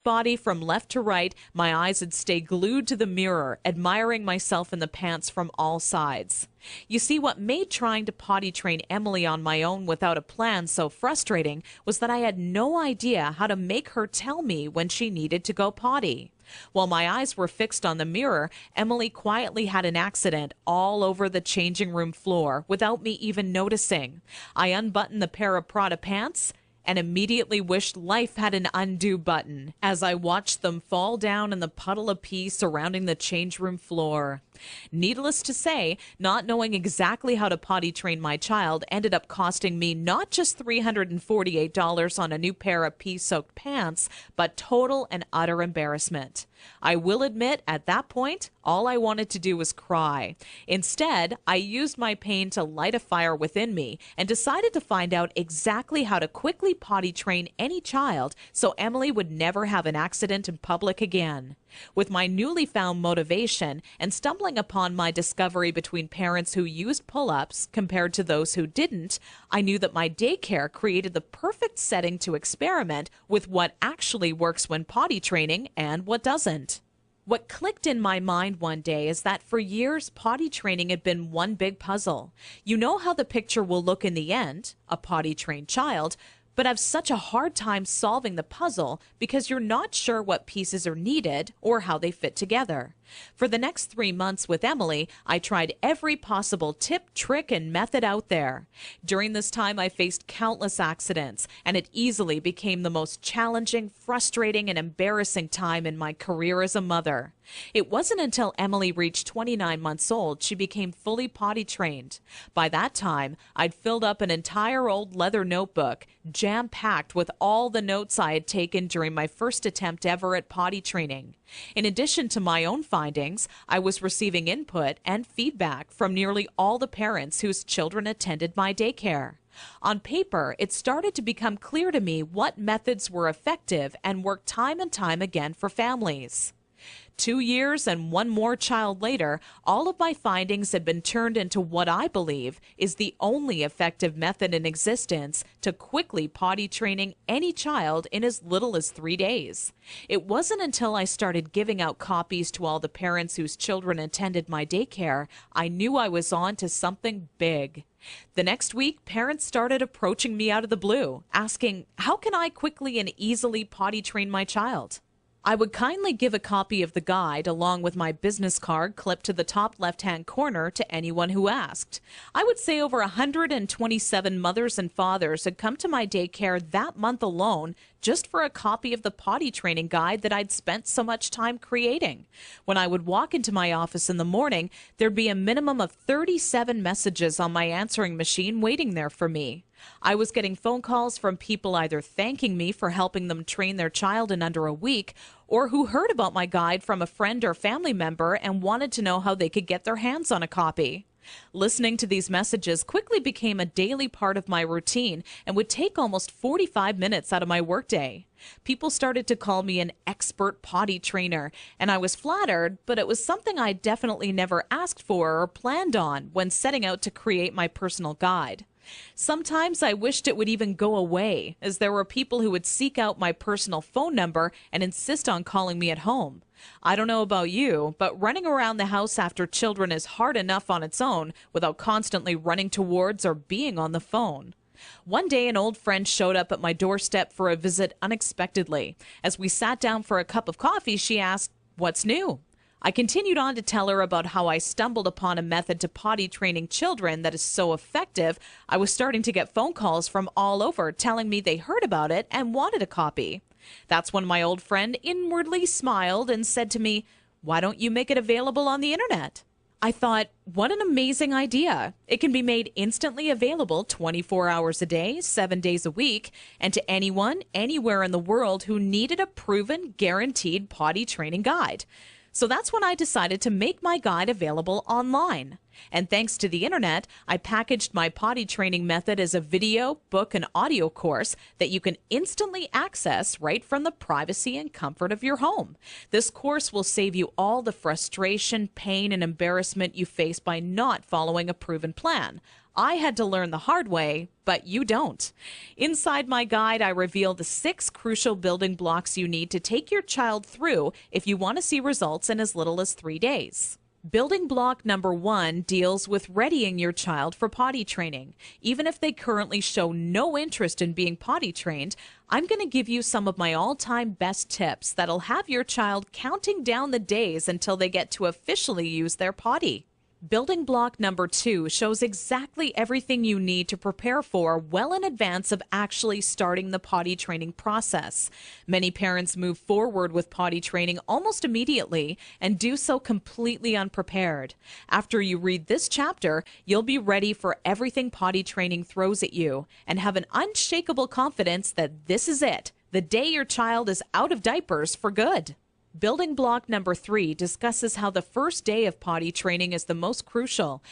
body from left to right, my eyes would stay glued to the mirror, admiring myself in the pants from all sides. You see, what made trying to potty train Emily on my own without a plan so frustrating was that I had no idea how to make her tell me when she needed to go potty. While my eyes were fixed on the mirror, Emily quietly had an accident all over the changing room floor without me even noticing. I unbuttoned the pair of Prada pants and immediately wished life had an undo button as I watched them fall down in the puddle of pee surrounding the change room floor. Needless to say, not knowing exactly how to potty train my child ended up costing me not just $348 on a new pair of pee-soaked pants, but total and utter embarrassment. I will admit, at that point, all I wanted to do was cry. Instead, I used my pain to light a fire within me and decided to find out exactly how to quickly potty train any child so Emily would never have an accident in public again. With my newly found motivation and stumbling upon my discovery between parents who used pull-ups compared to those who didn't, I knew that my daycare created the perfect setting to experiment with what actually works when potty training and what doesn't. What clicked in my mind one day is that for years, potty training had been one big puzzle. You know how the picture will look in the end, a potty trained child, but have such a hard time solving the puzzle because you're not sure what pieces are needed or how they fit together. For the next 3 months with Emily, I tried every possible tip, trick, and method out there. During this time, I faced countless accidents, and it easily became the most challenging, frustrating, and embarrassing time in my career as a mother. It wasn't until Emily reached 29 months old she became fully potty trained. By that time, I'd filled up an entire old leather notebook, jam-packed with all the notes I had taken during my first attempt ever at potty training. In addition to my own findings, I was receiving input and feedback from nearly all the parents whose children attended my daycare. On paper, it started to become clear to me what methods were effective and worked time and time again for families. 2 years and one more child later, all of my findings had been turned into what I believe is the only effective method in existence to quickly potty training any child in as little as 3 days. It wasn't until I started giving out copies to all the parents whose children attended my daycare I knew I was on to something big. The next week, parents started approaching me out of the blue, asking, how can I quickly and easily potty train my child? I would kindly give a copy of the guide along with my business card clipped to the top left-hand corner to anyone who asked. I would say over 127 mothers and fathers had come to my daycare that month alone just for a copy of the potty training guide that I'd spent so much time creating. When I would walk into my office in the morning, there'd be a minimum of 37 messages on my answering machine waiting there for me. I was getting phone calls from people either thanking me for helping them train their child in under a week or who heard about my guide from a friend or family member and wanted to know how they could get their hands on a copy. Listening to these messages quickly became a daily part of my routine and would take almost 45 minutes out of my workday. People started to call me an expert potty trainer, and I was flattered, but it was something I definitely never asked for or planned on when setting out to create my personal guide. Sometimes I wished it would even go away, as there were people who would seek out my personal phone number and insist on calling me at home. I don't know about you, but running around the house after children is hard enough on its own without constantly running towards or being on the phone. One day, an old friend showed up at my doorstep for a visit unexpectedly. As we sat down for a cup of coffee, she asked, "What's new?" I continued on to tell her about how I stumbled upon a method to potty training children that is so effective, I was starting to get phone calls from all over telling me they heard about it and wanted a copy. That's when my old friend inwardly smiled and said to me, "Why don't you make it available on the internet?" I thought, what an amazing idea. It can be made instantly available 24 hours a day, 7 days a week, and to anyone, anywhere in the world who needed a proven, guaranteed potty training guide. So that's when I decided to make my guide available online. And thanks to the internet, I packaged my potty training method as a video, book, and audio course that you can instantly access right from the privacy and comfort of your home. This course will save you all the frustration, pain, and embarrassment you face by not following a proven plan. I had to learn the hard way, but you don't. Inside my guide, I reveal the 6 crucial building blocks you need to take your child through if you want to see results in as little as 3 days. Building block number 1 deals with readying your child for potty training. Even if they currently show no interest in being potty trained, I'm going to give you some of my all-time best tips that'll have your child counting down the days until they get to officially use their potty. Building block number 2 shows exactly everything you need to prepare for well in advance of actually starting the potty training process. Many parents move forward with potty training almost immediately and do so completely unprepared. After you read this chapter, you'll be ready for everything potty training throws at you and have an unshakable confidence that this is it, the day your child is out of diapers for good. Building block number 3 discusses how the first day of potty training is the most crucial